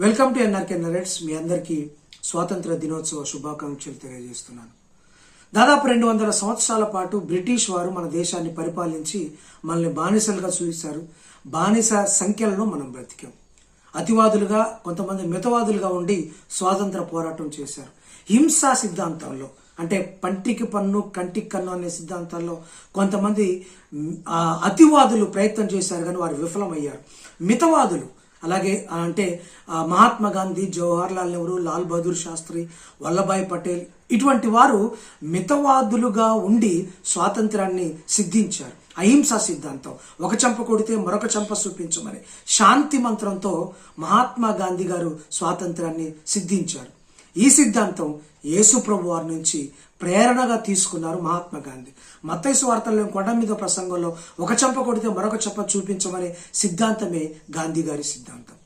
Welcome to NRK narrates. మీ అందరికీ స్వాతంత్ర దినోత్సవ శుభాకాంక్షలు తెలియజేస్తున్నాను. దాదాపు 200 సంవత్సరాల పాటు బ్రిటిష్ వారు మన దేశాన్ని పరిపాలించి మనల్ని బానిసలుగా చూశారు. బానిస సంఖ్యలను మనం బ్రతికాం. అతివాదులుగా, కొంతమంది మితవాదులుగా ఉండి స్వాతంత్ర పోరాటం చేశారు. హింసా సిద్ధాంతాల్లో అంటే పంటికి పన్ను కంటికి కన్ను అనే సిద్ధాంతాల్లో కొంతమంది అతివాదులు ప్రయత్నం చేశారు, కానీ వారు విఫలమయ్యారు. మితవాదులు అలాగే అంటే మహాత్మా గాంధీ, జవహర్ లాల్ నెహ్రూ, లాల్ బహదూర్ శాస్త్రి, వల్లభాయ్ పటేల్ ఇటువంటి వారు మితవాదులుగా ఉండి స్వాతంత్రాన్ని సిద్ధించారు. అహింసా సిద్ధాంతం, ఒక చెంప కొడితే మరొక చెంప చూపించమని శాంతి మంత్రంతో మహాత్మా గాంధీ గారు స్వాతంత్రాన్ని సిద్ధించారు. ఈ సిద్ధాంతం యేసు ప్రభు వారి నుంచి ప్రేరణగా తీసుకున్నారు మహాత్మా గాంధీ. మత్తయి సువార్తలో కొండ మీద ప్రసంగంలో ఒక చెంప కొడితే మరొక చెంప చూపించమనే సిద్ధాంతమే గాంధీ గారి సిద్ధాంతం.